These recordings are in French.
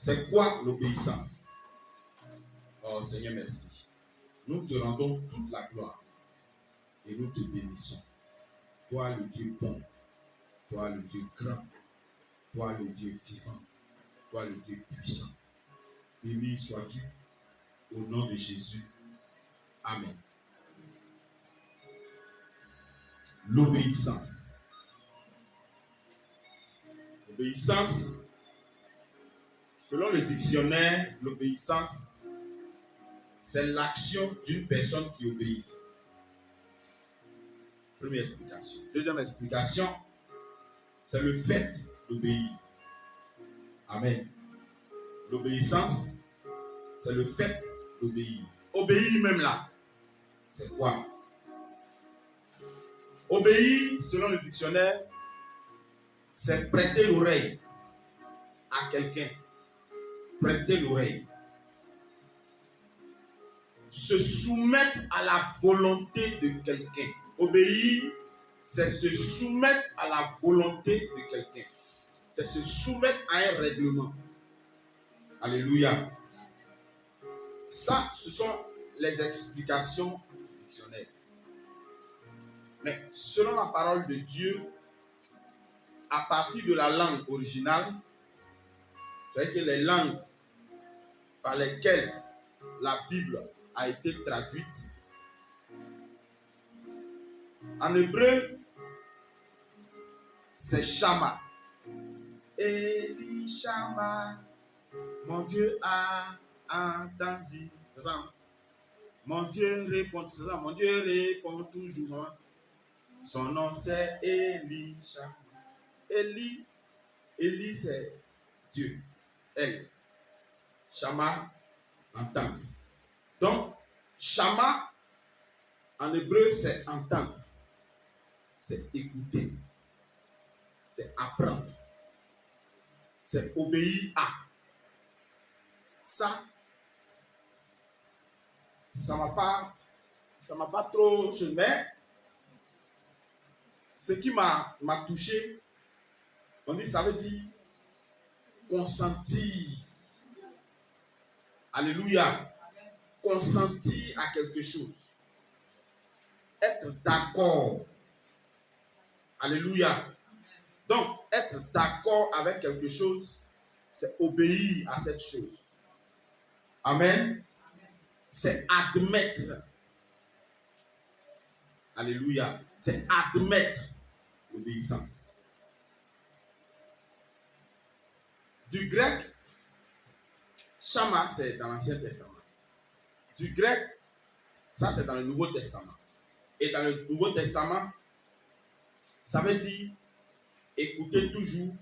C'est quoi l'obéissance? Oh Seigneur, merci. Nous te rendons toute la gloire et nous te bénissons. Toi le Dieu bon, toi le Dieu grand, toi le Dieu vivant, toi le Dieu puissant. Béni sois-tu au nom de Jésus. Amen. L'obéissance. L'obéissance, selon le dictionnaire, l'obéissance, c'est l'action d'une personne qui obéit. Première explication. Deuxième explication, c'est le fait d'obéir. Amen. L'obéissance, c'est le fait d'obéir. Obéir même là, c'est quoi? Obéir, selon le dictionnaire, c'est prêter l'oreille à quelqu'un. Prêter l'oreille. Se soumettre à la volonté de quelqu'un. Obéir, c'est se soumettre à la volonté de quelqu'un. C'est se soumettre à un règlement. Alléluia. Ça, ce sont les explications du dictionnaire. Mais selon la parole de Dieu, à partir de la langue originale, c'est-à-dire que les langues par lesquelles la Bible a été traduite, en hébreu, c'est Shama. Eli Shama, mon Dieu a entendu. C'est ça. Mon Dieu répond, c'est ça. Mon Dieu répond toujours. Son nom c'est Eli Shama. Eli c'est Dieu. Elle. Shama, entendre. Donc, Shama, en hébreu, c'est entendre. C'est écouter. C'est apprendre. C'est obéir à. Ça m'a pas trop choqué, mais ce qui m'a touché, on dit, ça veut dire consentir. Alléluia. Consentir à quelque chose. Être d'accord. Alléluia. Donc, être d'accord avec quelque chose, c'est obéir à cette chose. Amen. C'est admettre. Alléluia. C'est admettre l'obéissance. Du grec, Shama, c'est dans l'Ancien Testament. Du grec, ça c'est dans le Nouveau Testament. Et dans le Nouveau Testament, ça veut dire écouter toujours,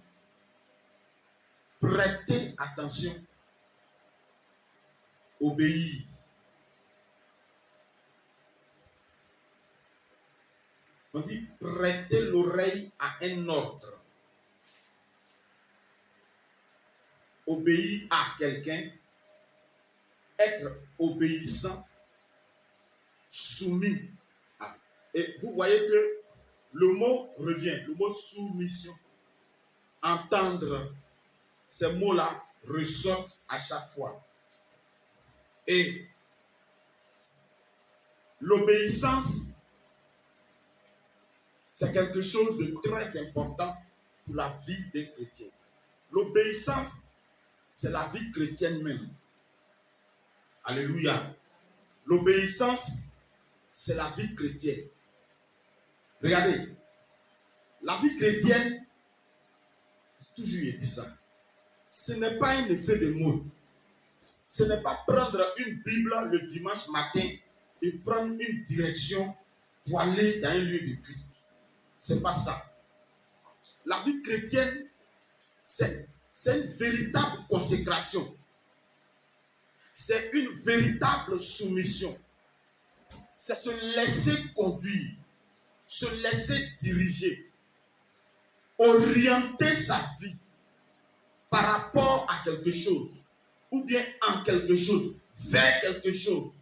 prêter attention, obéir. On dit prêter l'oreille à un ordre. Obéir à quelqu'un, être obéissant, soumis à. Et vous voyez que le mot revient, le mot soumission. Entendre, ces mots-là ressortent à chaque fois. Et l'obéissance, c'est quelque chose de très important pour la vie des chrétiens. L'obéissance, c'est la vie chrétienne même. Alléluia. L'obéissance, c'est la vie chrétienne. Regardez, la vie chrétienne, toujours il dit ça, ce n'est pas un effet de mode. Ce n'est pas prendre une Bible le dimanche matin et prendre une direction pour aller dans un lieu de culte. Ce n'est pas ça. La vie chrétienne, c'est une véritable consécration. C'est une véritable soumission. C'est se laisser conduire, se laisser diriger, orienter sa vie par rapport à quelque chose, ou bien en quelque chose, vers quelque chose.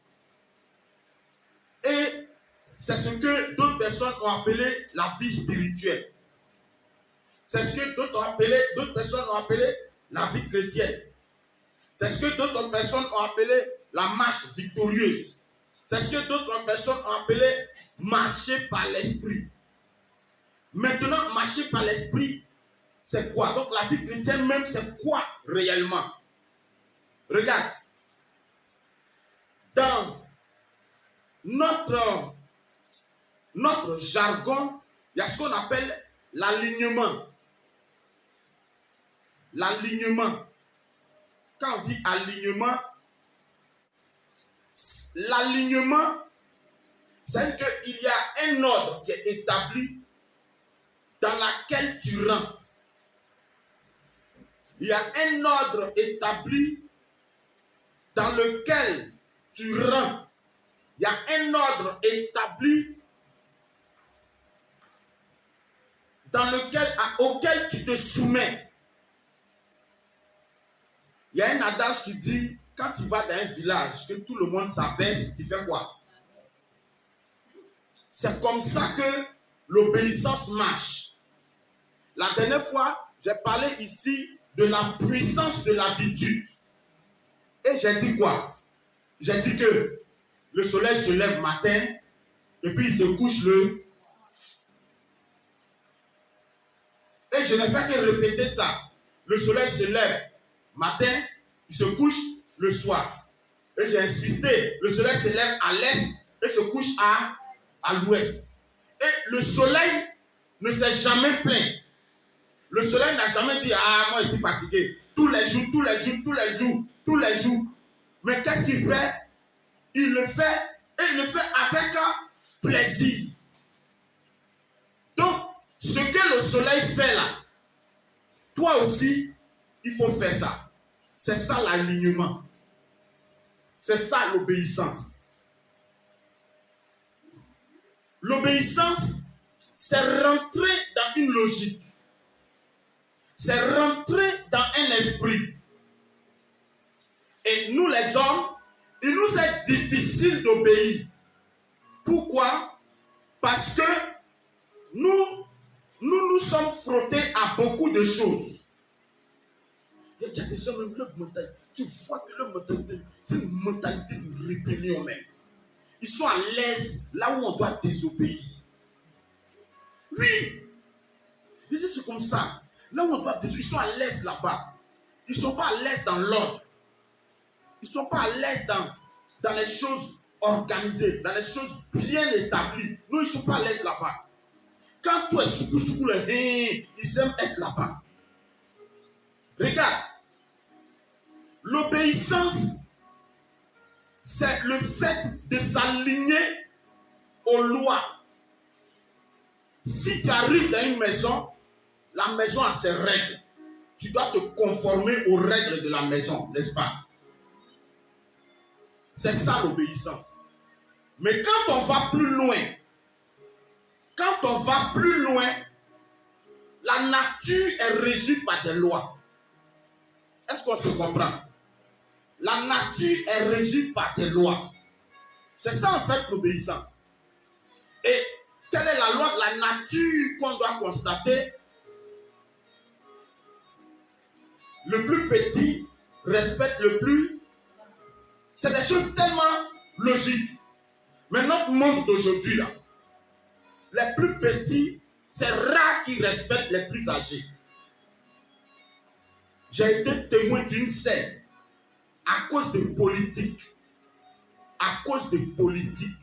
Et c'est ce que d'autres personnes ont appelé la vie spirituelle. C'est ce que d'autres personnes ont appelé la vie chrétienne. C'est ce que d'autres personnes ont appelé la marche victorieuse. C'est ce que d'autres personnes ont appelé marcher par l'esprit. Maintenant, marcher par l'esprit, c'est quoi? Donc la vie chrétienne même, c'est quoi réellement? Regarde. Dans notre jargon, il y a ce qu'on appelle l'alignement. L'alignement. Quand on dit alignement, l'alignement, c'est qu'il y a un ordre qui est établi dans lequel tu rentres. Il y a un ordre établi dans lequel tu rentres. Il y a un ordre établi auquel tu te soumets. Il y a un adage qui dit, quand tu vas dans un village, que tout le monde s'abaisse, tu fais quoi? C'est comme ça que l'obéissance marche. La dernière fois, j'ai parlé ici de la puissance de l'habitude. Et j'ai dit quoi? J'ai dit que le soleil se lève matin et puis il se couche le... Et je n'ai fait que répéter ça. Le soleil se lève matin, il se couche le soir. Et j'ai insisté, le soleil se lève à l'est et se couche à l'ouest. Et le soleil ne s'est jamais plaint. Le soleil n'a jamais dit, ah, moi je suis fatigué. Tous les jours. Mais qu'est-ce qu'il fait? Il le fait et il le fait avec plaisir. Donc, ce que le soleil fait là, toi aussi, il faut faire ça. C'est ça l'alignement. C'est ça l'obéissance. L'obéissance, c'est rentrer dans une logique. C'est rentrer dans un esprit. Et nous les hommes, il nous est difficile d'obéir. Pourquoi? Parce que nous sommes frottés à beaucoup de choses. Il y a des gens, même leur mentalité, tu vois que leur mentalité, c'est une mentalité de rébellion même. Ils sont à l'aise là où on doit désobéir. Oui, c'est comme ça. Là où on doit désobéir, ils sont à l'aise là-bas. Ils ne sont pas à l'aise dans l'ordre. Ils ne sont pas à l'aise dans les choses organisées, dans les choses bien établies. Non, ils ne sont pas à l'aise là-bas. Quand toi, ils aiment être là-bas. Regarde, l'obéissance, c'est le fait de s'aligner aux lois. Si tu arrives dans une maison, la maison a ses règles. Tu dois te conformer aux règles de la maison, n'est-ce pas? C'est ça l'obéissance. Mais quand on va plus loin, la nature est régie par des lois. Est-ce qu'on se comprend? La nature est régie par des lois. C'est ça en fait l'obéissance. Et quelle est la loi de la nature qu'on doit constater? Le plus petit respecte le plus. C'est des choses tellement logiques. Mais notre monde d'aujourd'hui, là, les plus petits, c'est rare qu'ils respectent les plus âgés. J'ai été témoin d'une scène à cause de politique. À cause de politique.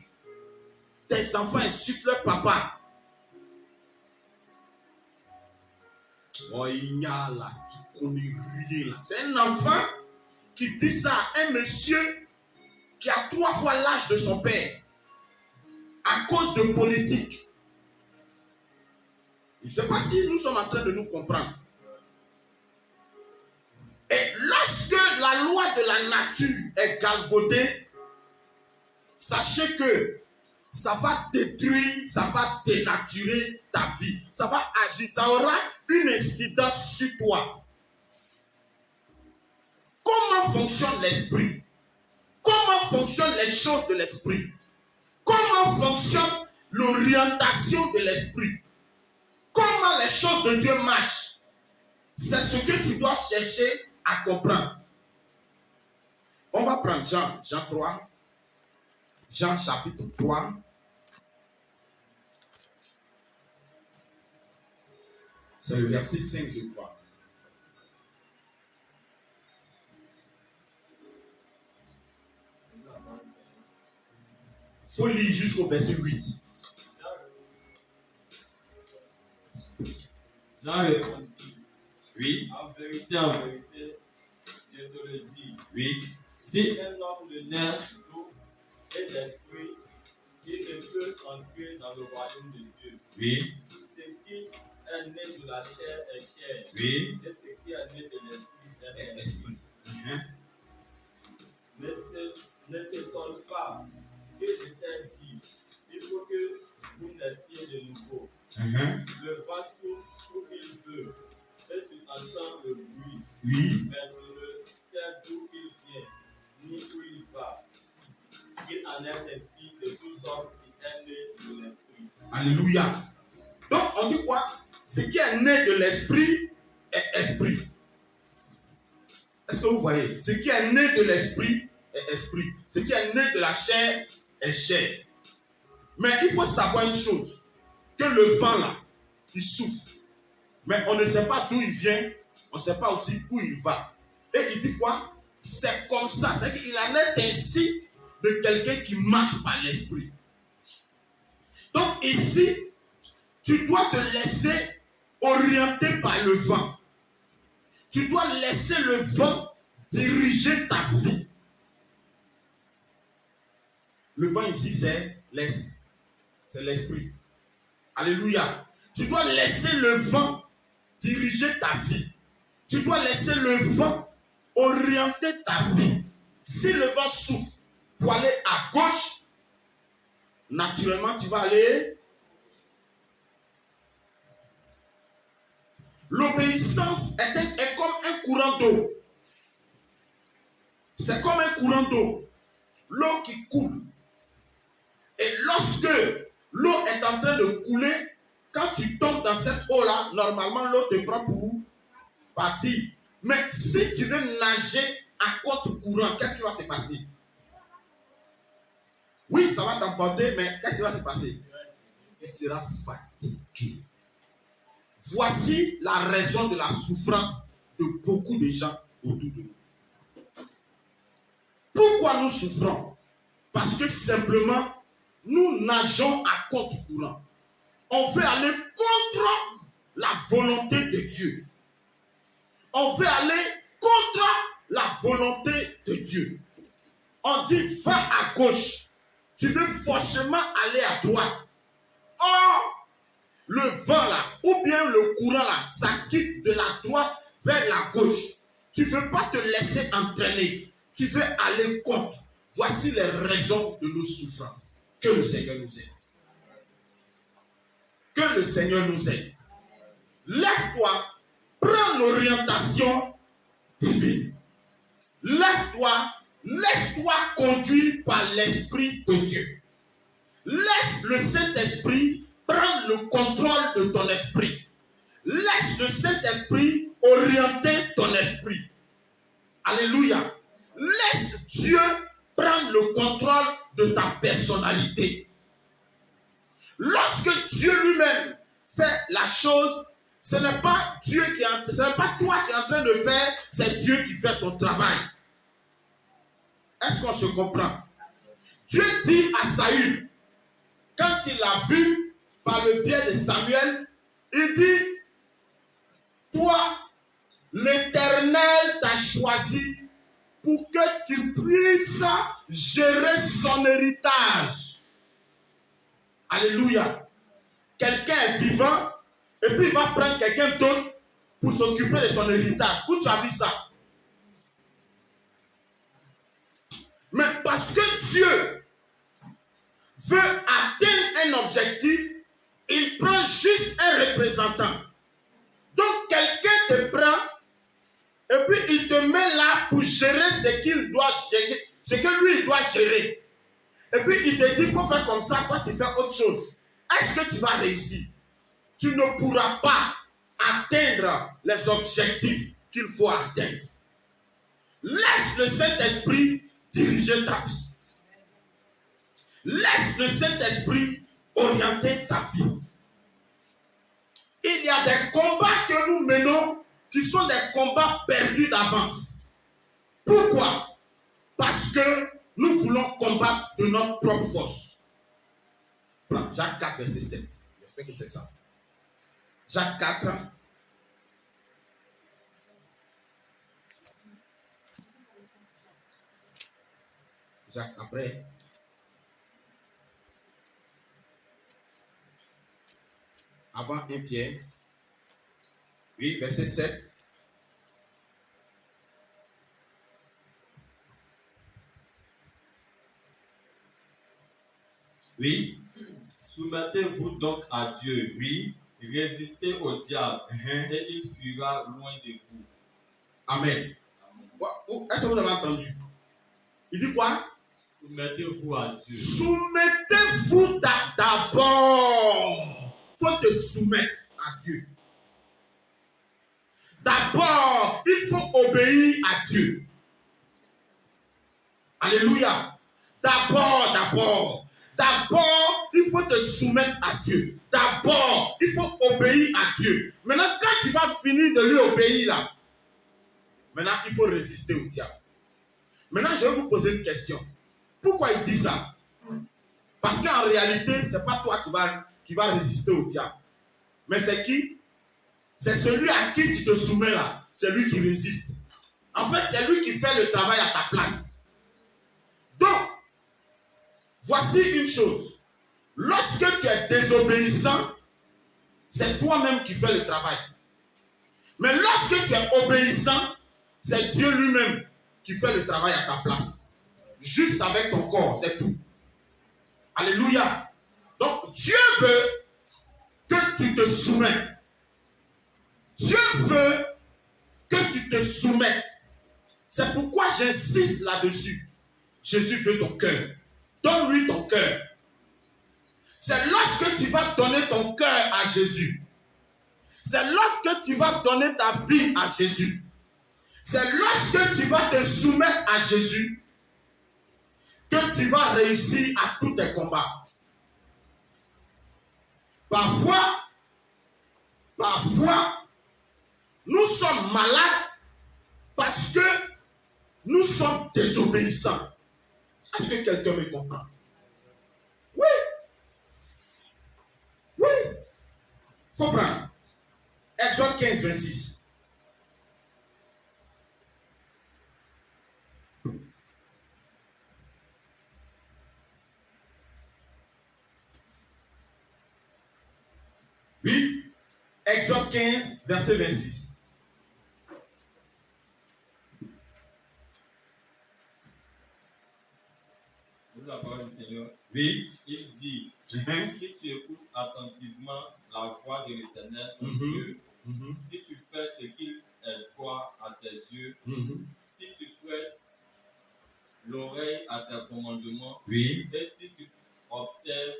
Tes enfants insultent leur papa. Oh, il y a là, qui connaît rien là. C'est un enfant qui dit ça à un monsieur qui a 3 fois l'âge de son père. À cause de politique. Je ne sais pas si nous sommes en train de nous comprendre. Et lorsque la loi de la nature est galvaudée, sachez que ça va détruire, ça va dénaturer ta vie. Ça va agir, ça aura une incidence sur toi. Comment fonctionne l'esprit? Comment fonctionnent les choses de l'esprit? Comment fonctionne l'orientation de l'esprit? Comment les choses de Dieu marchent? C'est ce que tu dois chercher à comprendre. va prendre Jean 3. Jean chapitre 3. C'est le verset 5, je crois. Il faut lire jusqu'au verset 8. Jean répondit. Oui. En vérité, je te le dis. Oui. Si un homme ne naît d'eau et d'esprit, il ne peut entrer dans le royaume de Dieu. Oui. Ce qui est né de la chair est chair. Oui. Et ce qui est né de l'esprit est Esprit. esprit. Ne t'étonne pas que je t'ai dit, il faut que vous naissiez de nouveau. Le vent souffle où il veut, et tu entends le bruit, Oui. mais tu ne sais d'où il vient, ni où il va. Il en est ainsi de tout homme qui est né de l'esprit. Alléluia. Donc, on dit quoi? Ce qui est né de l'esprit est esprit. Est-ce que vous voyez? Ce qui est né de l'esprit est esprit. Ce qui est né de la chair est chair. Mais il faut savoir une chose. Que le vent là, il souffle. Mais on ne sait pas d'où il vient. On ne sait pas aussi où il va. Et il dit quoi? C'est comme ça. C'est qu'il en est ainsi de quelqu'un qui marche par l'esprit. Donc ici, tu dois te laisser orienter par le vent. Tu dois laisser le vent diriger ta vie. Le vent ici, c'est l'esprit. Alléluia. Tu dois laisser le vent diriger ta vie. Tu dois laisser le vent orienter ta vie. Si le vent souffle pour aller à gauche, naturellement, tu vas aller. L'obéissance est comme un courant d'eau. C'est comme un courant d'eau. L'eau qui coule. Et lorsque l'eau est en train de couler, quand tu tombes dans cette eau-là, normalement, l'eau te prend pour partir. Mais si tu veux nager à contre-courant, qu'est-ce qui va se passer? Oui, ça va t'emporter, mais qu'est-ce qui va se passer? Tu seras fatigué. Voici la raison de la souffrance de beaucoup de gens autour de nous. Pourquoi nous souffrons? Parce que simplement, nous nageons à contre-courant. On veut aller contre la volonté de Dieu. On veut aller contre la volonté de Dieu. On dit, va à gauche. Tu veux forcément aller à droite. Or, le vent là, ou bien le courant là, ça quitte de la droite vers la gauche. Tu ne veux pas te laisser entraîner. Tu veux aller contre. Voici les raisons de nos souffrances. Que le Seigneur nous aide. Que le Seigneur nous aide. Lève-toi, prends l'orientation divine. Lève-toi, laisse-toi conduire par l'Esprit de Dieu. Laisse le Saint-Esprit prendre le contrôle de ton esprit. Laisse le Saint-Esprit orienter ton esprit. Alléluia. Laisse Dieu prendre le contrôle de ta personnalité. Lorsque Dieu lui-même fait la chose, ce n'est pas toi qui es en train de faire, c'est Dieu qui fait son travail. Est-ce qu'on se comprend? Dieu dit à Saül, quand il l'a vu par le biais de Samuel, il dit, toi, l'Éternel t'a choisi pour que tu puisses gérer son héritage. Alléluia. Quelqu'un est vivant et puis il va prendre quelqu'un d'autre pour s'occuper de son héritage. Où tu as vu ça? Mais parce que Dieu veut atteindre un objectif, il prend juste un représentant. Donc quelqu'un te prend et puis il te met là pour gérer ce qu'il doit gérer, ce que lui il doit gérer. Et puis il te dit, il faut faire comme ça, toi tu fais autre chose. Est-ce que tu vas réussir? Tu ne pourras pas atteindre les objectifs qu'il faut atteindre. Laisse le Saint-Esprit diriger ta vie. Laisse le Saint-Esprit orienter ta vie. Il y a des combats que nous menons qui sont des combats perdus d'avance. Pourquoi? Parce que nous voulons combattre de notre propre force. Jacques 4, verset 7. J'espère que c'est ça. Jacques 4. Jacques, après. Avant 1 Pierre. Oui, verset 7. Oui. Soumettez-vous donc à Dieu. Oui. Résistez au diable et il fuira loin de vous. Amen. Est-ce que vous avez entendu? Il dit quoi? Soumettez-vous à Dieu. Soumettez-vous d'abord. Il faut te soumettre à Dieu. D'abord, il faut obéir à Dieu. Alléluia. D'abord, il faut te soumettre à Dieu. D'abord, il faut obéir à Dieu. Maintenant, quand tu vas finir de lui obéir là, maintenant, il faut résister au diable. Maintenant, je vais vous poser une question. Pourquoi il dit ça? Parce qu'en réalité, ce n'est pas toi qui va résister au diable. Mais c'est qui? C'est celui à qui tu te soumets là. C'est lui qui résiste. En fait, c'est lui qui fait le travail à ta place. Donc, voici une chose. Lorsque tu es désobéissant, c'est toi-même qui fais le travail. Mais lorsque tu es obéissant, c'est Dieu lui-même qui fait le travail à ta place. Juste avec ton corps, c'est tout. Alléluia. Donc, Dieu veut que tu te soumettes. Dieu veut que tu te soumettes. C'est pourquoi j'insiste là-dessus. Jésus veut ton cœur. Donne-lui ton cœur. C'est lorsque tu vas donner ton cœur à Jésus. C'est lorsque tu vas donner ta vie à Jésus. C'est lorsque tu vas te soumettre à Jésus que tu vas réussir à tous tes combats. Parfois, nous sommes malades parce que nous sommes désobéissants. Est-ce que quelqu'un me comprend? Oui. Oui. Faut prendre. Exode 15, 26. Oui. Exode 15, verset 26. La parole du Seigneur. Oui. Il dit, si tu écoutes attentivement la voix de l'Éternel, ton Dieu, si tu fais ce qu'il est droit à ses yeux, si tu prêtes l'oreille à ses commandements, oui. Et si tu observes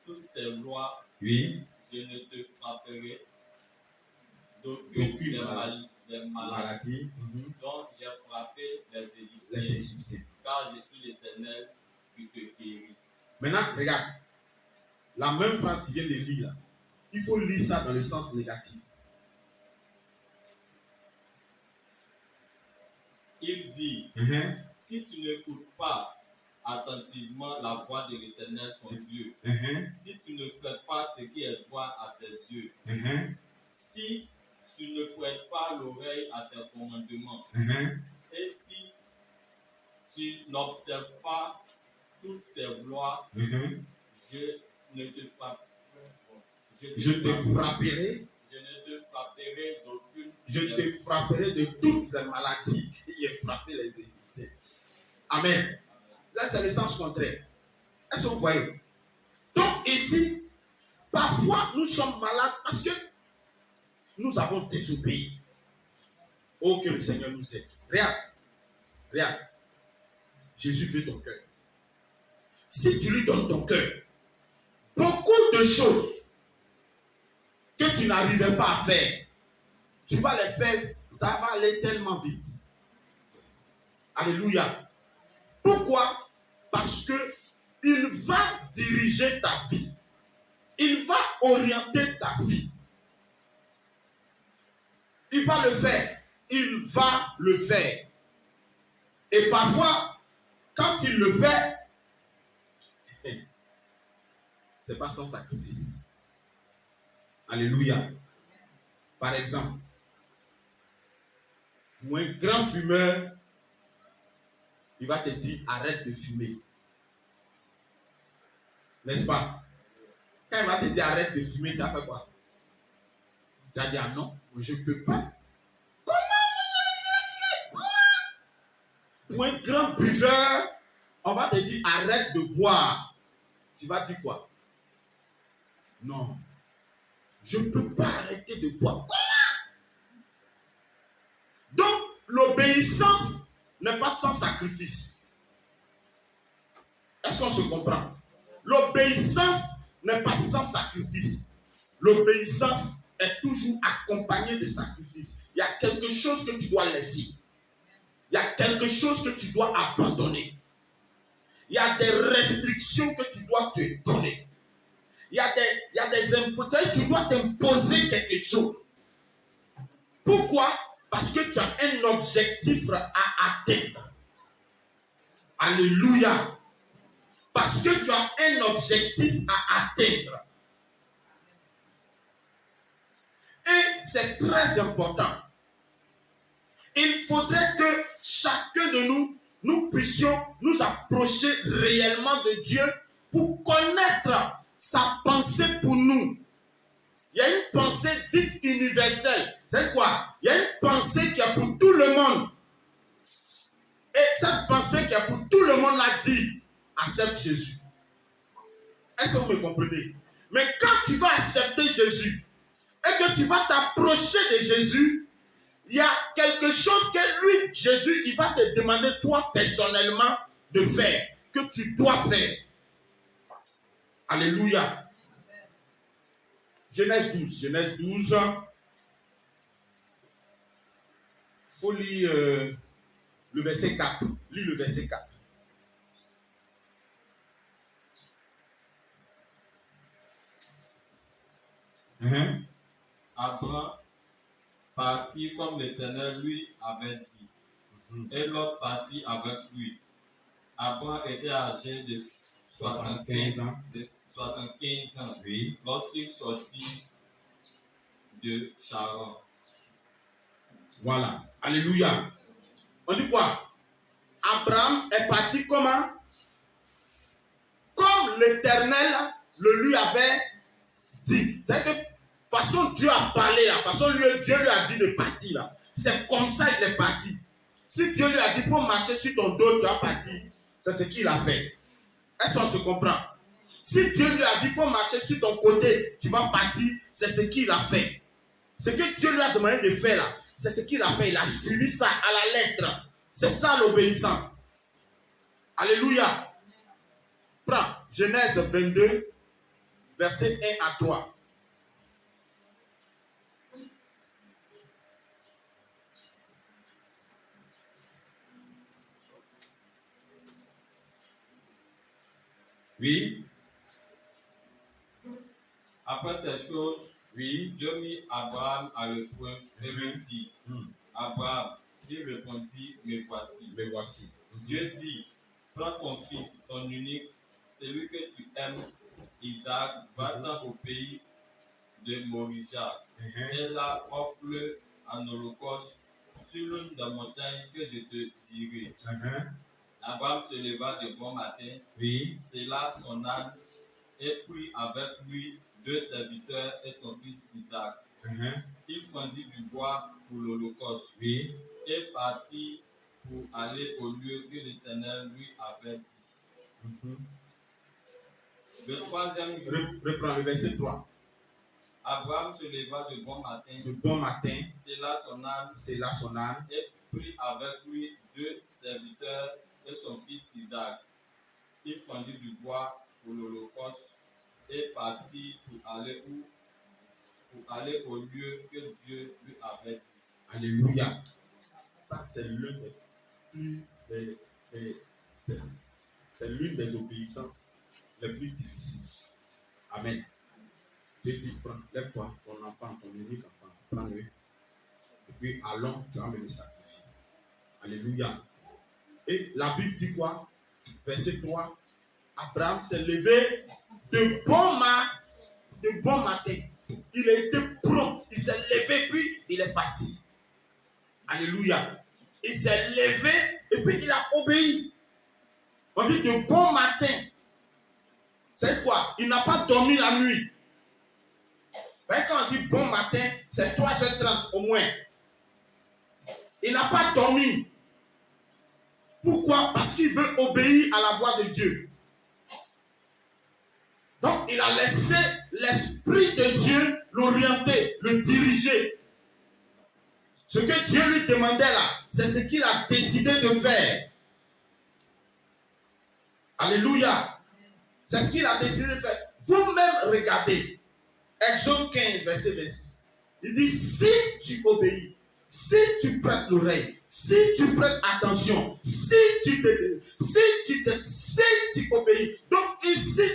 toutes ses lois, oui. Je ne te frapperai d'aucune des maladies dont j'ai frappé les Égyptiens, car je suis l'Éternel qui te guérit. Maintenant, regarde, la même phrase que tu viens de lire là, il faut lire ça dans le sens négatif. Il dit, si tu n'écoutes pas attentivement la voix de l'Éternel ton Dieu, si tu ne fais pas ce qui est droit à ses yeux, si tu ne prêtes pas l'oreille à ses commandements, et si tu n'observes pas toutes ses lois, je ne te frapperai. Je te frapperai de toutes les maladies qui ont frappé les Égyptiens. Amen. Ça, c'est le sens contraire. Est-ce que vous voyez? Donc, ici, parfois, nous sommes malades parce que nous avons désobéi. Oh, que le Seigneur nous aide. Regarde. Jésus veut ton cœur. Si tu lui donnes ton cœur, beaucoup de choses que tu n'arrivais pas à faire, tu vas les faire, ça va aller tellement vite. Alléluia. Pourquoi? Parce que il va diriger ta vie. Il va orienter ta vie. Il va le faire. Il va le faire. Et parfois, quand il le fait, c'est pas sans sacrifice. Alléluia. Par exemple, pour un grand fumeur, il va te dire arrête de fumer. N'est-ce pas? Quand il va te dire arrête de fumer, tu as fait quoi? Tu as dit ah non, je ne peux pas. Comment? Pour un grand buveur, on va te dire arrête de boire. Tu vas dire quoi? Non, je ne peux pas arrêter de boire. Comment? Donc, l'obéissance n'est pas sans sacrifice. Est-ce qu'on se comprend? L'obéissance n'est pas sans sacrifice. L'obéissance est toujours accompagnée de sacrifice. Il y a quelque chose que tu dois laisser. Il y a quelque chose que tu dois abandonner. Il y a des restrictions que tu dois te donner. Il y a des impositions. Tu dois t'imposer quelque chose. Pourquoi? Parce que tu as un objectif à atteindre. Alléluia. Parce que tu as un objectif à atteindre. Et c'est très important. Il faudrait que chacun de nous puissions nous approcher réellement de Dieu pour connaître sa pensée pour nous. Il y a une pensée dite universelle. C'est quoi? Il y a une pensée qui est pour tout le monde. Et cette pensée qui est pour tout le monde l'a dit, accepte Jésus. Est-ce que vous me comprenez? Mais quand tu vas accepter Jésus et que tu vas t'approcher de Jésus, il y a quelque chose que lui, Jésus, il va te demander toi personnellement de faire, que tu dois faire. Alléluia. Genèse 12. Genèse 12. Il faut lire le verset 4. Lis le verset 4. Abraham partit comme l'Éternel lui avait dit. Et l'autre partit avec lui. Abraham était âgé de 75 ans Oui. lorsqu'il sortit de Charan. Voilà. Alléluia. On dit quoi? Abraham est parti comment? Comme l'Éternel le lui avait dit. C'est que façon Dieu a parlé là, façon Dieu lui a dit de partir là. C'est comme ça il est parti. Si Dieu lui a dit il faut marcher sur ton dos, tu vas partir. C'est ce qu'il a fait. Est-ce qu'on se comprend? Si Dieu lui a dit il faut marcher sur ton côté, tu vas partir. C'est ce qu'il a fait. Ce que Dieu lui a demandé de faire là, c'est ce qu'il a fait. Il a suivi ça à la lettre. C'est ça l'obéissance. Alléluia. Prends Genèse 22, verset 1 à 3. Oui. Après ces choses, Oui. Dieu mit Abraham à l'épreuve et lui dit, Abraham, il répondit, me voici. Me voici. Dieu dit, prends ton fils, ton unique, celui que tu aimes, Isaac, va-t'en au pays de Morija. Et là, offre-le en holocauste sur l'une des montagnes que je te dirai. Abraham se leva de bon matin, scella son âne et prit avec lui 2 serviteurs et son fils Isaac. Il fendit du bois pour l'holocauste et partit pour aller au lieu que l'Éternel lui avait dit. Le 3e jour, Reprends le verset 3. Abraham se leva de bon matin, scella son âne et prit avec lui 2 serviteurs et son fils Isaac. Il fendit du bois pour l'holocauste et partit pour aller au lieu que Dieu lui avait dit. Alléluia. Ça, c'est l'un des plus C'est l'une des obéissances les plus difficiles. Amen. Dieu dit, prends, lève-toi, ton enfant, ton unique enfant, prends-le. Et puis allons, tu vas me le sacrifier. Alléluia. Et la Bible dit quoi? Verset 3. Abraham s'est levé de bon matin. Il a été prompt. Il s'est levé, puis il est parti. Alléluia. Il s'est levé et puis il a obéi. On dit de bon matin. C'est quoi? Il n'a pas dormi la nuit. Quand on dit bon matin, c'est 3h30 au moins. Il n'a pas dormi. Pourquoi? Parce qu'il veut obéir à la voix de Dieu. Donc, il a laissé l'Esprit de Dieu l'orienter, le diriger. Ce que Dieu lui demandait là, c'est ce qu'il a décidé de faire. Alléluia. C'est ce qu'il a décidé de faire. Vous-même regardez. Exode 15, verset 26. Il dit, si tu obéis, si tu prêtes l'oreille, si tu prêtes attention, si tu obéis. Donc ici,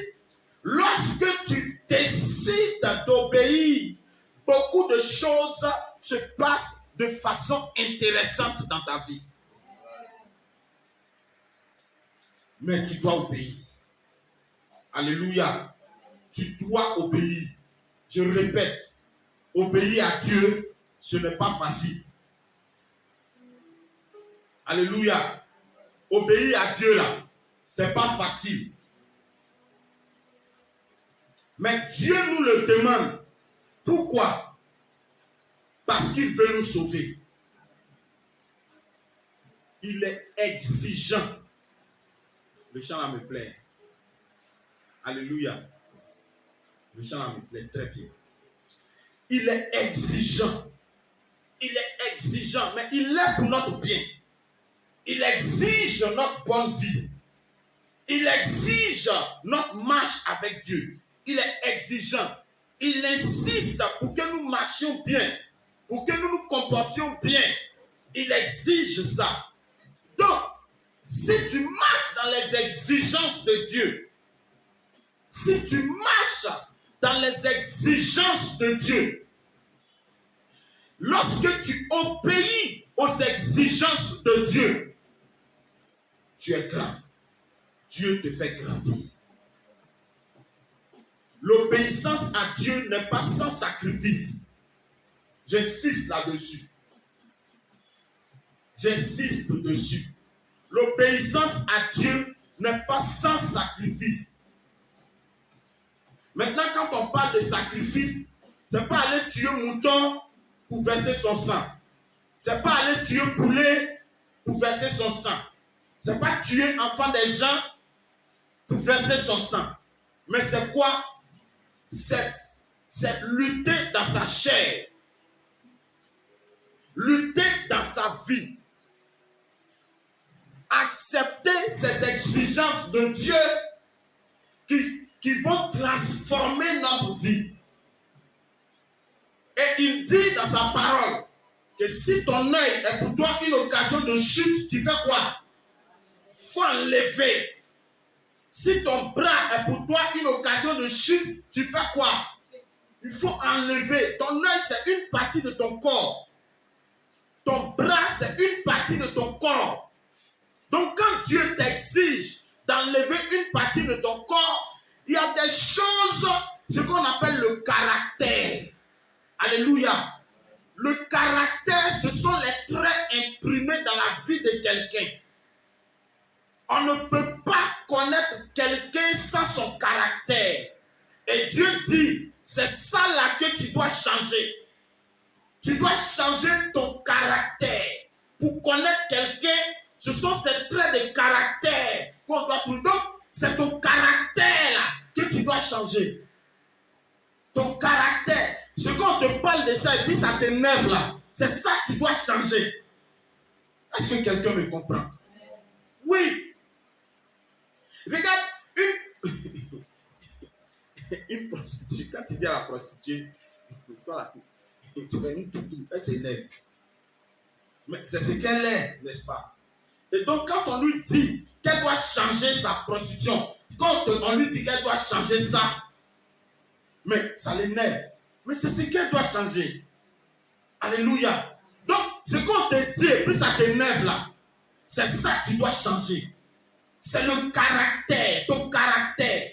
lorsque tu décides d'obéir, beaucoup de choses se passent de façon intéressante dans ta vie. Mais tu dois obéir. Alléluia. Tu dois obéir. Je répète, obéir à Dieu, ce n'est pas facile. Alléluia. Obéir à Dieu là, c'est pas facile. Mais Dieu nous le demande. Pourquoi? Parce qu'il veut nous sauver. Il est exigeant. Le chant là me plaît. Alléluia. Le chant là me plaît très bien. Il est exigeant. Il est exigeant, mais il est pour notre bien. Il exige notre bonne vie. Il exige notre marche avec Dieu. Il est exigeant. Il insiste pour que nous marchions bien, pour que nous nous comportions bien. Il exige ça. Donc, si tu marches dans les exigences de Dieu, si tu marches dans les exigences de Dieu, lorsque tu obéis aux exigences de Dieu, tu es grand. Dieu te fait grandir. L'obéissance à Dieu n'est pas sans sacrifice. J'insiste là-dessus. J'insiste dessus. L'obéissance à Dieu n'est pas sans sacrifice. Maintenant, quand on parle de sacrifice, c'est pas aller tuer mouton pour verser son sang. C'est pas aller tuer poulet pour verser son sang. C'est pas tuer enfant des gens pour verser son sang. Mais c'est quoi? C'est lutter dans sa chair. Lutter dans sa vie. Accepter ces exigences de Dieu qui vont transformer notre vie. Et il dit dans sa parole que si ton œil est pour toi une occasion de chute, tu fais quoi? Faut enlever. Si ton bras est pour toi une occasion de chute, tu fais quoi? Il faut enlever. Ton œil, c'est une partie de ton corps. Ton bras, c'est une partie de ton corps. Donc, quand Dieu t'exige d'enlever une partie de ton corps, il y a des choses, ce qu'on appelle le caractère. Alléluia. Le caractère, ce sont les traits imprimés dans la vie de quelqu'un. On ne peut pas connaître quelqu'un sans son caractère. Et Dieu dit, c'est ça là que tu dois changer. Tu dois changer ton caractère. Pour connaître quelqu'un, ce sont ces traits de caractère qu'on doit trouver. Donc, c'est ton caractère là que tu dois changer. Ton caractère. Ce qu'on te parle de ça et puis ça t'énerve là, c'est ça que tu dois changer. Est-ce que quelqu'un me comprend? Oui. Regarde, une prostituée, quand tu dis à la prostituée, toi là, tu mets une toutou, elle s'énerve. Mais c'est ce qu'elle est, n'est-ce pas? Et donc, quand on lui dit qu'elle doit changer sa prostitution. Quand on lui dit qu'elle doit changer ça, mais ça l'énerve. Mais c'est ce qu'elle doit changer. Alléluia. Donc, ce qu'on te dit, et puis ça t'énerve là, c'est ça que tu dois changer. C'est le caractère, ton caractère.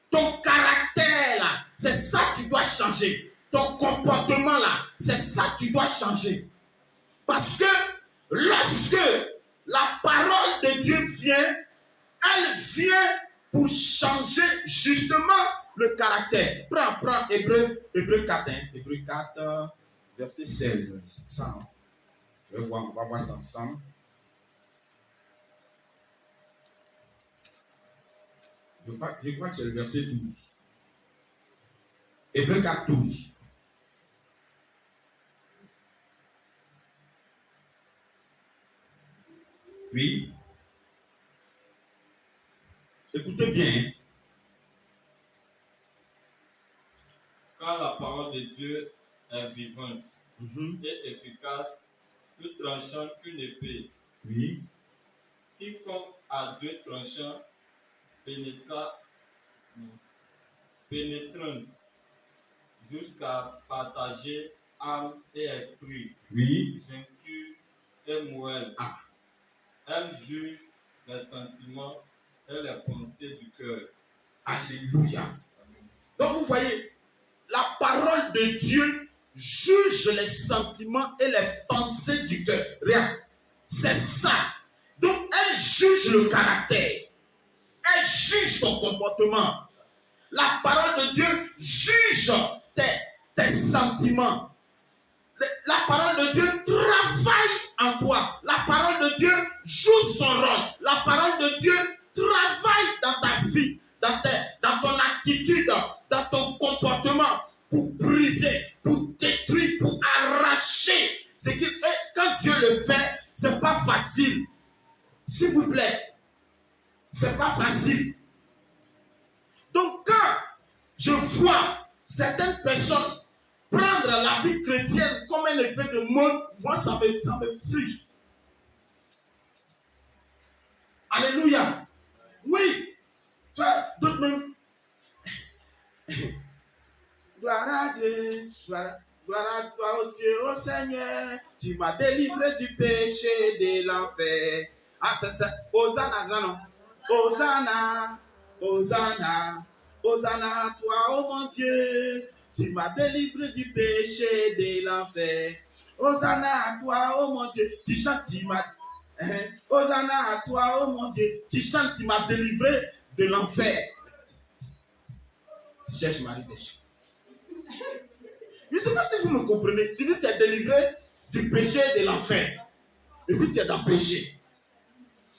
Ton caractère là, c'est ça que tu dois changer. Ton comportement là, c'est ça que tu dois changer. Parce que lorsque la parole de Dieu vient, elle vient pour changer justement le caractère. Prends Hébreu 4, Hébreu 4, verset 16. Ça, on va voir ça ensemble. Je crois que c'est le verset 12. Hébreu 4, 12. Oui. Écoutez bien. Car la parole de Dieu est vivante et efficace, plus tranchante qu'une épée. Oui. Quiconque a deux tranchants pénétrante jusqu'à partager âme et esprit, Oui. jointure et moelle. Elle juge les sentiments et les pensées du cœur. Alléluia. Donc vous voyez, la parole de Dieu juge les sentiments et les pensées du cœur. Regarde, c'est ça. Donc elle juge le caractère. Elle juge ton comportement. La parole de Dieu juge tes sentiments. La parole de Dieu travaille en toi. La parole de Dieu joue son rôle. La parole de Dieu travaille dans ta vie, dans ton attitude, dans ton comportement, pour briser, pour détruire, pour arracher. C'est que quand Dieu le fait, c'est pas facile. S'il vous plaît, c'est pas facile. Donc quand je vois certaines personnes prendre la vie chrétienne comme un effet de mode, moi ça me frustre. Alléluia. Oui. Tu vois, d'autres même. Gloire à Dieu. Gloire à toi, oh Dieu, oh Seigneur. Tu m'as délivré du péché et de l'enfer. Ah, c'est Hosanna, non. Hosanna. Hosanna. Hosanna à toi, oh mon Dieu. Tu m'as délivré du péché et de l'enfer. Hosanna à toi, oh mon Dieu. Tu chantes, tu m'as. Hosanna à toi, oh mon Dieu. Tu chantes, tu m'as délivré de l'enfer. Cherche Marie des champs. Je ne sais pas si vous me comprenez. Tu dis que tu es délivré du péché et de l'enfer. Et puis tu es dans le péché.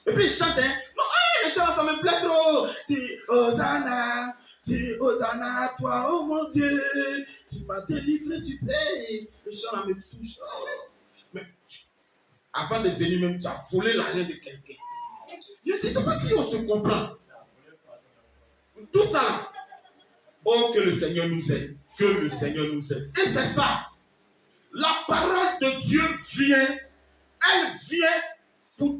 Et puis il chante, hein. Non, les chants, ça me plaît trop. Tu Hosanna. Hosanna à toi, oh mon Dieu. Tu m'as délivré du péché. Le chant là me touche. Oh. Mais avant de venir même, tu as volé l'argent de quelqu'un. Je ne sais pas si on se comprend. Tout ça. Oh, que le Seigneur nous aide. Que le Seigneur nous aide. Et c'est ça. La parole de Dieu vient. Elle vient pour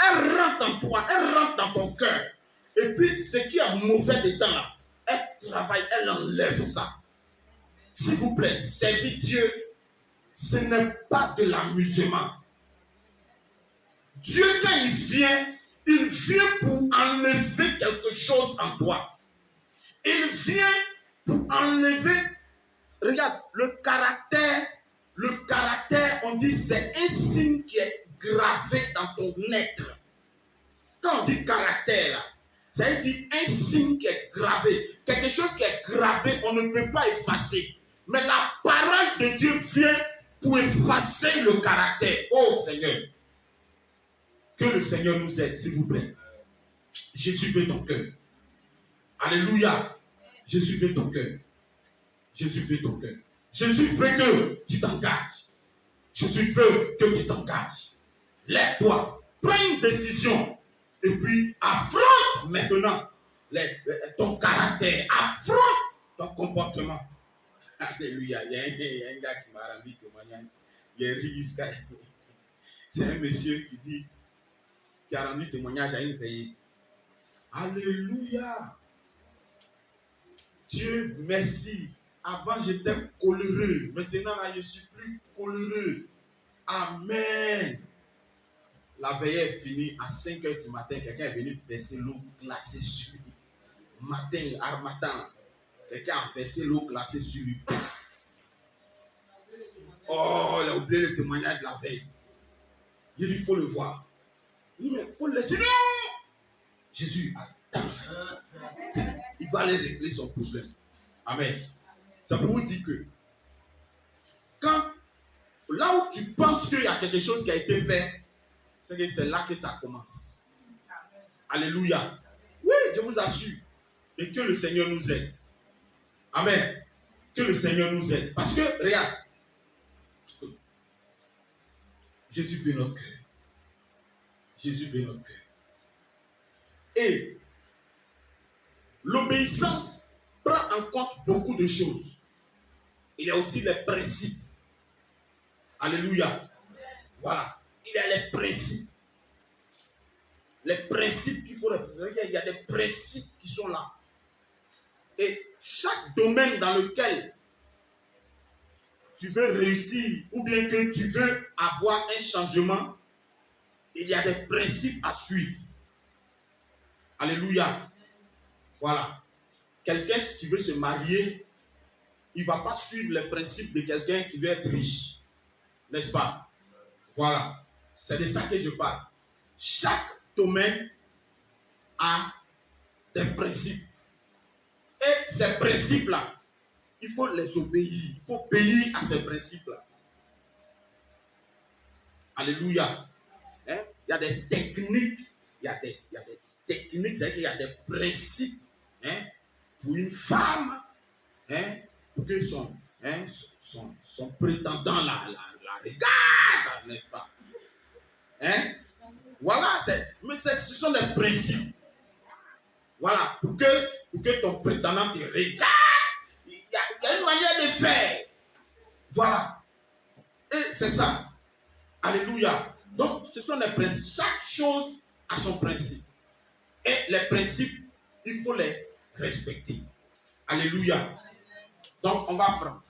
elle rentre en toi. Elle rentre dans ton cœur. Et puis, ce qui est mauvais dedans là, elle travaille, elle enlève ça. S'il vous plaît, servir Dieu, ce n'est pas de l'amusement. Dieu, quand il vient pour enlever quelque chose en toi. Il vient pour enlever, regarde, le caractère, on dit, c'est un signe qui est gravé dans ton être. Quand on dit caractère, là, ça veut dire un signe qui est gravé. Quelque chose qui est gravé, on ne peut pas effacer. Mais la parole de Dieu vient pour effacer le caractère. Oh Seigneur, que le Seigneur nous aide, s'il vous plaît. Jésus veut ton cœur. Alléluia. Jésus veut ton cœur. Jésus veut ton cœur. Jésus veut que tu t'engages. Jésus veut que tu t'engages. Lève-toi. Prends une décision. Et puis, affronte maintenant ton caractère. Affronte ton comportement. Alléluia. Il y a un gars qui m'a rendu témoignage. Il est riche. C'est un monsieur qui dit, qui a rendu témoignage à une veillée. Alléluia. Dieu merci. Avant j'étais coléreux. Maintenant là je suis plus coléreux. Amen. La veillée est finie à 5 h du matin. Quelqu'un est venu verser l'eau glacée sur lui. Matin. Quelqu'un a versé l'eau glacée sur lui. Oh, il a oublié le témoignage de la veille. Il dit, il faut le voir. Il dit, mais il faut le laisser. Non! Jésus, attends. Il va aller régler son problème. Amen. Ça pour vous dire que quand, là où tu penses qu'il y a quelque chose qui a été fait, c'est que c'est là que ça commence. Alléluia. Oui, je vous assure. Et que le Seigneur nous aide. Amen. Que le Seigneur nous aide. Parce que, regarde, Jésus fait notre cœur. Jésus fait notre cœur. Et l'obéissance prend en compte beaucoup de choses. Il y a aussi les principes. Alléluia. Voilà. Il y a les principes. Les principes qu'il faut respecter. Il y a des principes qui sont là. Et chaque domaine dans lequel tu veux réussir ou bien que tu veux avoir un changement, il y a des principes à suivre. Alléluia. Voilà. Quelqu'un qui veut se marier, il ne va pas suivre les principes de quelqu'un qui veut être riche. N'est-ce pas? Voilà. C'est de ça que je parle. Chaque domaine a des principes. Et ces principes-là, il faut les obéir. Il faut obéir à ces principes-là. Alléluia. Hein? Il y a des techniques. Il y a des techniques, c'est-à-dire qu'il y a des principes. Hein? Pour une femme, hein? Pour que son prétendant la regarde, n'est-ce pas? Hein? Voilà, mais ce sont des principes. Voilà, pour que ton prétendant te regarde, il y a une manière de faire. Voilà. Et c'est ça. Alléluia. Donc, ce sont les principes. Chaque chose a son principe. Et les principes, il faut les respecter. Alléluia. Donc, on va prendre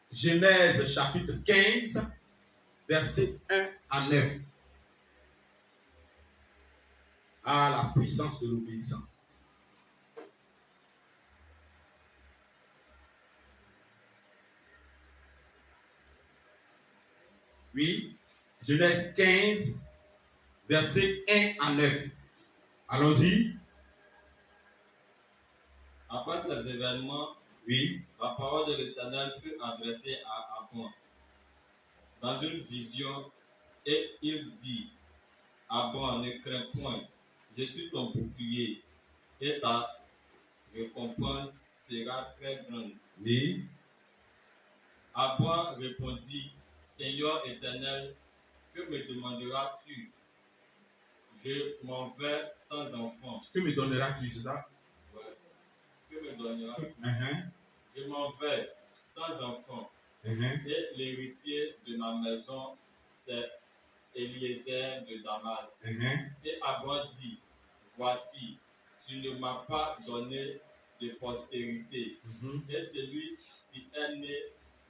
Genèse chapitre 15, versets 1 à 9. À la puissance de l'obéissance. Oui, Genèse 15, versets 1 à 9. Allons-y. Après ces événements, Oui. la parole de l'Éternel fut adressée à Abram dans une vision et il dit, Abram, ne crains point, je suis ton bouclier et ta récompense sera très grande. Oui. Abram répondit, Seigneur éternel, que me demanderas-tu? Je m'en vais sans enfant. Que me donneras-tu, c'est ça? Ouais. Que me donneras-tu? Uh-huh. Je m'en vais sans enfant. Uh-huh. Et l'héritier de ma maison, c'est Eliezer de Damas. Uh-huh. Et Abram dit, voici, tu ne m'as pas donné de postérité. Uh-huh. Et celui qui est né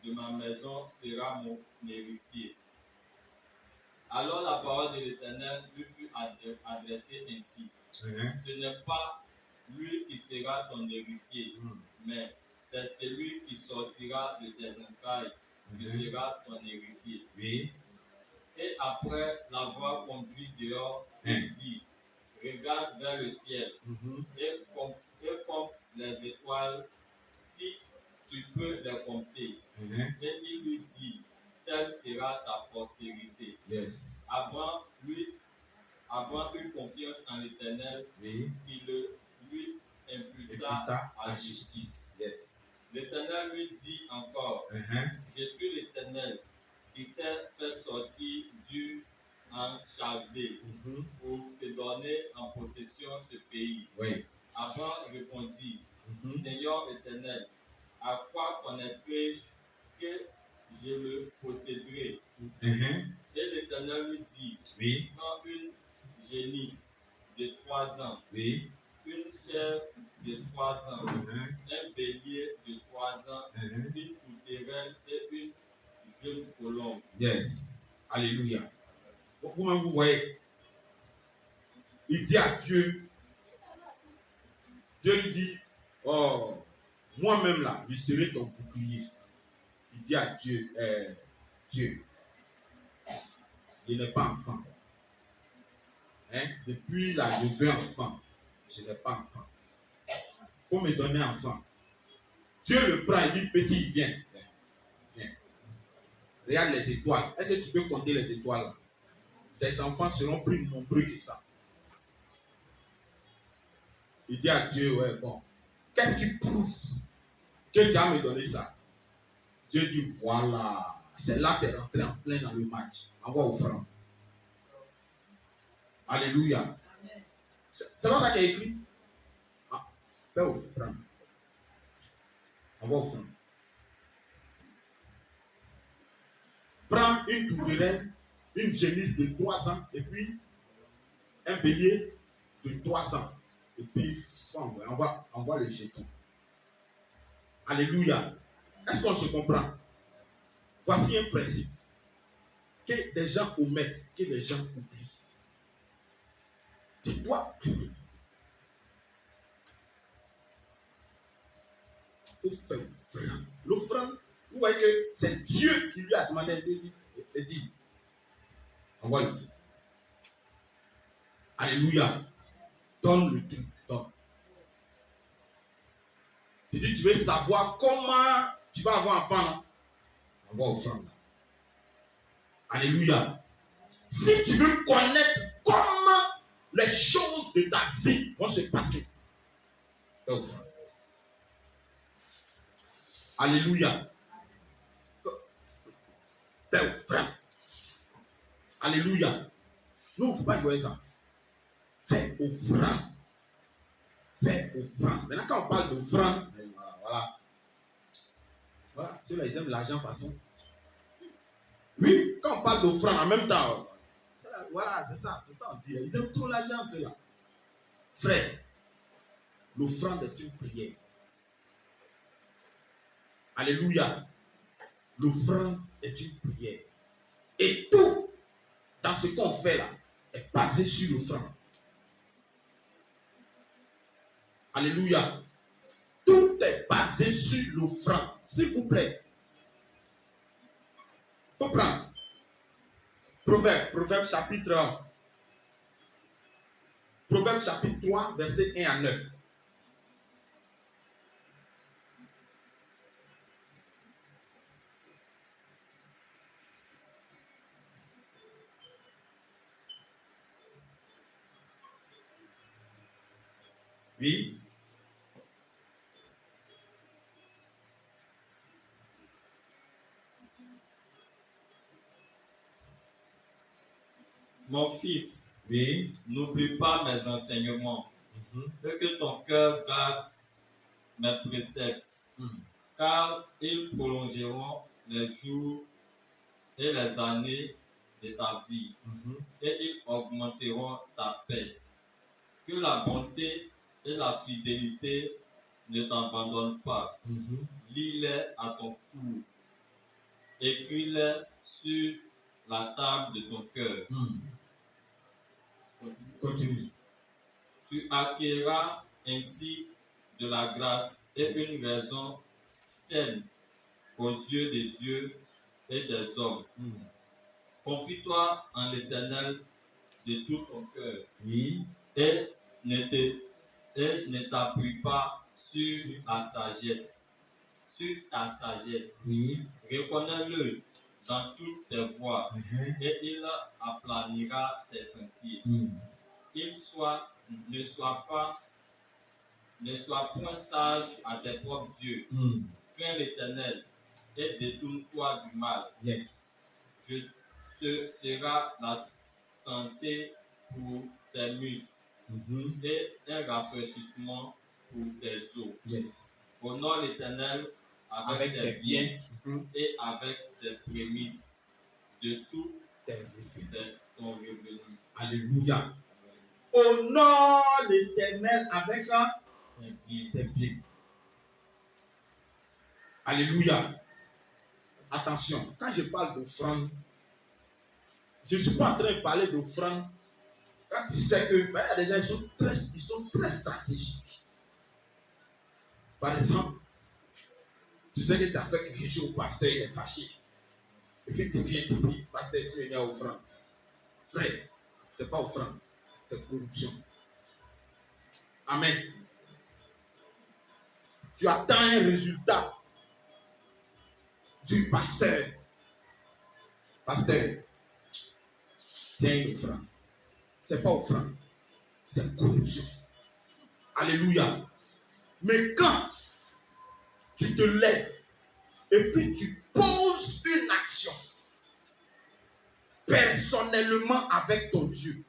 de ma maison sera mon héritier. Alors la parole de l'Éternel lui fut adressée ainsi. Uh-huh. Ce n'est pas lui qui sera ton héritier, mais c'est celui qui sortira de tes entrailles qui sera ton héritier. Oui. Et après l'avoir conduit dehors, il dit, regarde vers le ciel et compte les étoiles si tu peux les compter. Et il lui dit, telle sera ta postérité. Yes. Abram eut confiance en l'Éternel qui le lui imputa à justice. Yes. L'Éternel lui dit encore, je suis l'Éternel qui t'a fait sortir du en Chaldée pour te donner en possession ce pays. Oui. Abram répondit, Seigneur Éternel, à quoi connaîtrai-je que je le posséderai? Et l'Éternel lui dit, quand une génisse de 3 ans, Oui. une chèvre de 3 ans, Mhm. un bélier de 3 ans, Mhm. une tourterelle et une jeune colombe. Yes. Alléluia. Donc, vous-même, vous voyez, il dit à Dieu, Dieu lui dit, oh, moi-même là, je serai ton bouclier. Il dit à Dieu, Dieu, il n'est pas enfant. Hein? Depuis là, je veux enfant. Je n'ai pas enfant. Il faut me donner enfant. Dieu le prend et dit, petit, viens. Viens. Regarde les étoiles. Est-ce que tu peux compter les étoiles là? Tes enfants seront plus nombreux que ça. Il dit à Dieu, ouais, bon, qu'est-ce qui prouve que Dieu a me donné ça? Dieu dit, voilà, c'est là que tu es rentré en plein dans le match. Envoie offrande. Alléluia. C'est pas ça qui est écrit. Ah, fais offrande. Envoie offrande. Prends une tourterelle, une génisse de 3 ans, et puis un bélier de 3 ans. Et puis, envoie les jetons. Alléluia. Est-ce qu'on se comprend? Voici un principe que des gens omettent, que des gens oublient. Tu dois prier. Il faut faire l'offrande. L'offrande, vous voyez que c'est Dieu qui lui a demandé de dire, envoie le truc. Alléluia. Donne le truc. Donne. Tu dis, tu veux savoir comment tu vas avoir enfant, là? Envoie offrande. Alléluia. Si tu veux connaître comment les choses de ta vie vont se passer, fais offrande. Alléluia. Fais offrande. Alléluia. Non, il ne faut pas jouer ça. Fais offrande. Fais offrande. Maintenant, quand on parle d'offrande, voilà. Voilà, ceux-là, ils aiment l'argent façon. Oui, quand on parle d'offrande en même temps, voilà, c'est ça on dit. Ils aiment trop l'argent, ceux-là. Frère, l'offrande est une prière. Alléluia. L'offrande est une prière. Et tout dans ce qu'on fait là est basé sur l'offrande. Alléluia. Tout est basé sur l'offrande. S'il vous plaît. Il faut prendre. Proverbe chapitre 3, verset 1 à 9. Oui. Mon fils, Oui. n'oublie pas mes enseignements, et que ton cœur garde mes préceptes, car ils prolongeront les jours et les années de ta vie, et ils augmenteront ta paix. Que la bonté et la fidélité ne t'abandonnent pas. Lis-les à ton tour. Écris-les sur la table de ton cœur. Continue. Tu acquerras ainsi de la grâce et une raison saine aux yeux de Dieu et des hommes. Confie-toi en l'Éternel de tout ton cœur. Oui. Et ne t'appuie pas sur la sagesse. Sur ta sagesse. Oui. Reconnais-le dans toutes tes voies et il aplanira tes sentiers. Ne sois point sage à tes propres yeux. Crains l'Éternel et détourne-toi du mal. Yes. Ce sera la santé pour tes muscles et un rafraîchissement pour tes os. Yes. Honore l'Éternel avec tes biens et avec tes prémices de tout ton revenu. Alléluia. honore l'Éternel avec tes pieds. Alléluia. Attention, quand je parle d'offrande, je ne suis pas en train de parler d'offrande quand tu sais que il y a des gens ils sont très stratégiques. Par exemple, tu sais que tu as fait quelque chose au pasteur, il est fâché. Et puis tu viens, tu dis, pasteur, je suis venu à offrande. Frère, ce n'est pas offrande, c'est corruption. Amen. Tu attends un résultat du pasteur. Pasteur, tiens une offrande. Ce n'est pas offrande, c'est corruption. Alléluia. Mais quand tu te lèves et puis tu poses une action personnellement avec ton Dieu,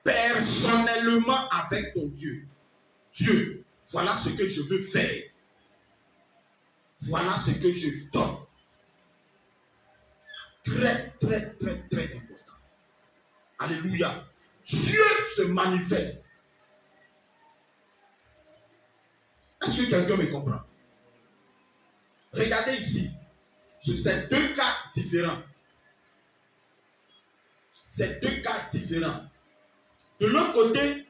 personnellement avec ton Dieu, Dieu, voilà ce que je veux faire. Voilà ce que je donne. Très, très, très, très important. Alléluia. Dieu se manifeste. Est-ce que quelqu'un me comprend? Regardez ici. Sur ces deux cas différents. Ces deux cas différents. De l'autre côté,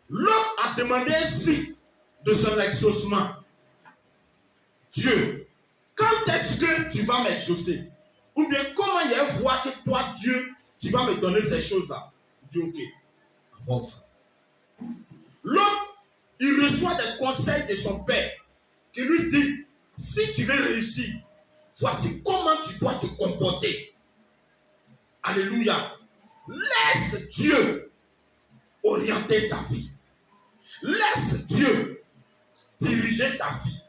l'homme a demandé un signe de son exaucement. Dieu, quand est-ce que tu vas m'exaucer? Ou bien comment il y a voir que toi, Dieu, tu vas me donner ces choses-là? Dieu, ok. L'homme, il reçoit des conseils de son père qui lui dit, si tu veux réussir, voici comment tu dois te comporter. Alléluia. Laisse Dieu orienter ta vie. Laisse Dieu diriger ta vie.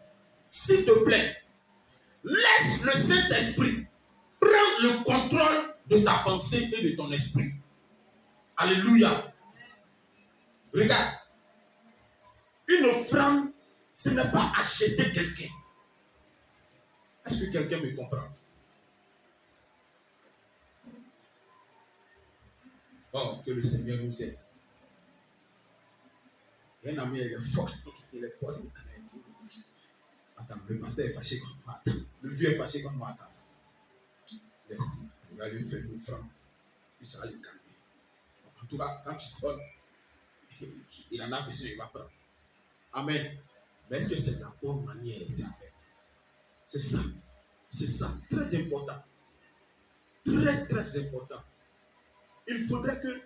S'il te plaît, laisse le Saint-Esprit prendre le contrôle de ta pensée et de ton esprit. Alléluia. Regarde. Une offrande, ce n'est pas acheter quelqu'un. Est-ce que quelqu'un me comprend? Oh, que le Seigneur nous aide. Il y a un ami, il est fort. Il est fort. Attends, le pasteur est fâché contre moi. Attends, le vieux est fâché contre moi. Attends. Laisse. Il va lui faire une offrande. Il sera le calmer. En tout cas, quand tu donnes, il en a besoin, il va prendre. Amen. Mais est-ce que c'est la bonne manière de faire? C'est ça. C'est ça. Très important. Très, très important. Il faudrait que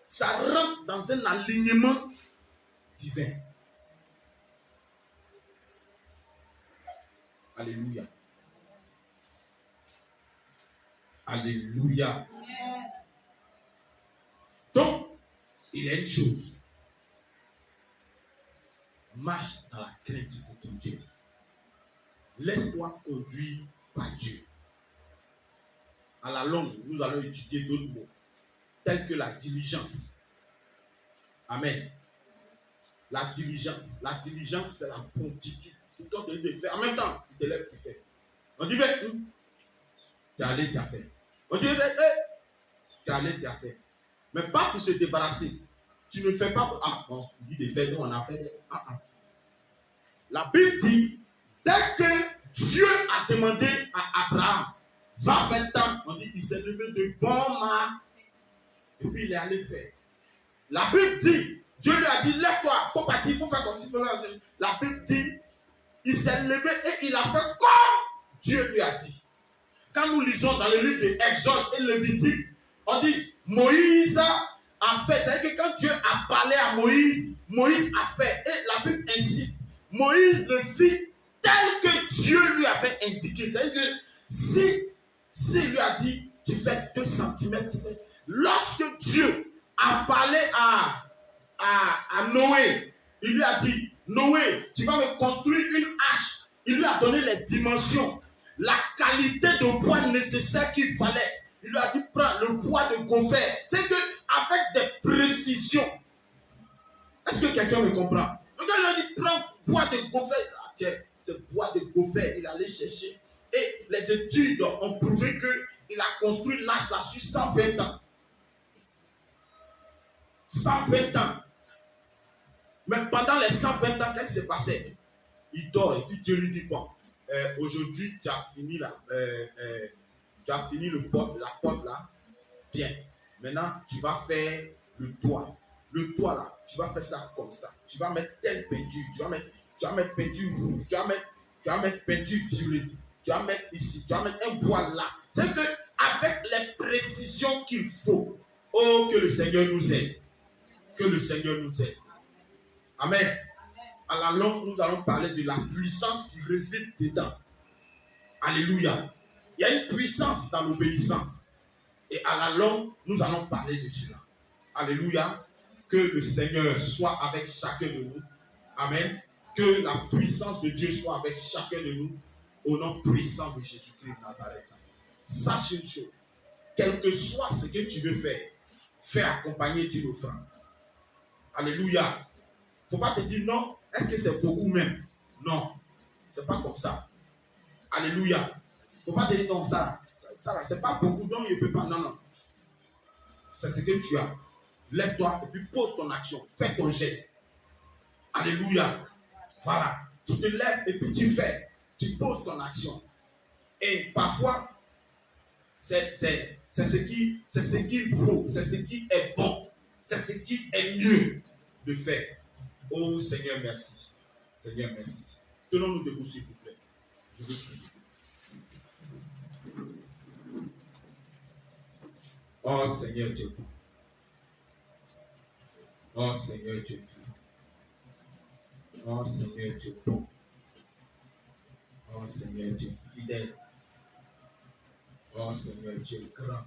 ça rentre dans un alignement divin. Alléluia. Alléluia. Donc, il y a une chose. Marche dans la crainte de ton Dieu. Laisse-toi conduire par Dieu. À la longue, nous allons étudier d'autres mots, tels que la diligence. Amen. La diligence. La diligence, c'est la promptitude. C'est quand tu es de faire. En même temps, tu te lèves, tu fais. On dit, tu es allé, tu as fait. On dit, tu es allé, tu as fait. Mais pas pour se débarrasser. Tu ne fais pas. Ah, bon, on dit de faire, nous on a fait. La Bible dit, dès que Dieu a demandé à Abraham, va faire tant, on dit, il s'est levé de bon matin. Et puis il est allé faire. La Bible dit, Dieu lui a dit, lève-toi, il faut partir, il faut faire comme si. La Bible dit, il s'est levé et il a fait comme Dieu lui a dit. Quand nous lisons dans le livre de Exode et Lévitique, on dit, Moïse a fait. C'est-à-dire que quand Dieu a parlé à Moïse, Moïse a fait. Et la Bible insiste, Moïse le fit tel que Dieu lui avait indiqué. C'est-à-dire que si lui a dit, tu fais 2 cm, tu fais. Lorsque Dieu a parlé à Noé, il lui a dit, Noé, tu vas me construire une hache. Il lui a donné les dimensions, la qualité de bois nécessaire qu'il fallait. Il lui a dit, prends le bois de gopher. C'est qu'avec des précisions. Est-ce que quelqu'un me comprend? Le gars lui a dit, prends le bois de gopher. Ah, tiens, ce bois de gopher, il allait chercher. Et les études ont prouvé qu'il a construit l'arche là sur 120 ans. 120 ans. Mais pendant les 120 ans, qu'est-ce qui s'est passé? Il dort et puis Dieu lui dit, bon, aujourd'hui tu as fini là, tu as fini la porte là, bien. Maintenant, tu vas faire le toit. Le toit là, tu vas faire ça comme ça. Tu vas mettre telle peinture, tu vas mettre peinture rouge, tu vas mettre peinture violette, tu vas mettre ici, tu vas mettre un bois là. C'est que avec les précisions qu'il faut, oh, que le Seigneur nous aide. Que le Seigneur nous aide. Amen. À la longue, nous allons parler de la puissance qui réside dedans. Alléluia. Il y a une puissance dans l'obéissance. Et à la longue, nous allons parler de cela. Alléluia. Que le Seigneur soit avec chacun de nous. Amen. Que la puissance de Dieu soit avec chacun de nous. Au nom puissant de Jésus-Christ de Nazareth. Sache une chose. Quel que soit ce que tu veux faire, fais accompagner d'une offrande. Alléluia. Il ne faut pas te dire non. Est-ce que c'est beaucoup même? Non. Ce n'est pas comme ça. Alléluia. Il ne faut pas te dire non, ça c'est pas beaucoup, donc il ne peut pas. Non, non. C'est ce que tu as. Lève-toi et puis pose ton action. Fais ton geste. Alléluia. Voilà. Tu te lèves et puis tu fais. Tu poses ton action. Et parfois, c'est ce qu'il faut. C'est ce qui est bon. C'est ce qui est mieux de faire. Oh Seigneur, merci. Seigneur, merci. Tenons-nous debout, s'il vous plaît. Je veux prier. Oh Seigneur Dieu. Oh Seigneur Dieu. Oh Seigneur Dieu bon. Oh Seigneur Dieu fidèle. Oh Seigneur Dieu grand.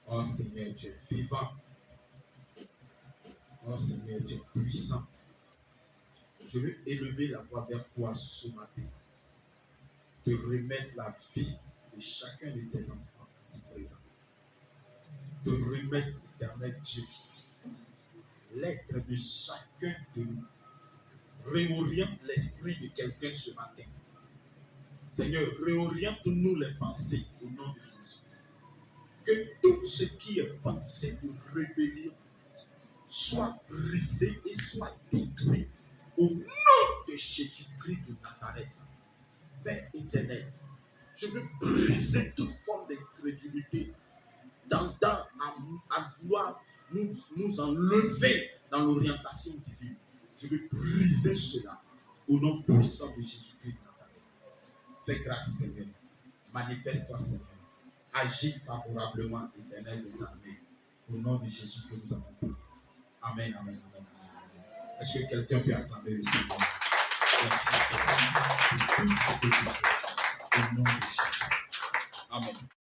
Oh Seigneur Dieu vivant. Oh Seigneur Dieu puissant. Je veux élever la voix vers toi ce matin. Te remettre la vie de chacun de tes enfants ici présents. Te remettre, éternel Dieu, l'être de chacun de nous. Réoriente l'esprit de quelqu'un ce matin. Seigneur, réoriente-nous les pensées au nom de Jésus. Que tout ce qui est pensée de rébellion soit brisé et soit détruit au nom de Jésus-Christ de Nazareth. Père éternel, je veux briser toute forme d'incrédulité, tendant à vouloir nous enlever dans l'orientation divine. Je veux briser cela au nom puissant de Jésus-Christ de Nazareth. Fais grâce, Seigneur. Manifeste-toi, Seigneur. Agis favorablement, éternel des armées. Au nom de Jésus que nous avons prié. Amen, amen, amen, amen. Est-ce que quelqu'un peut acclamer le Seigneur? Merci pour tout ce que tu fais. Au nom de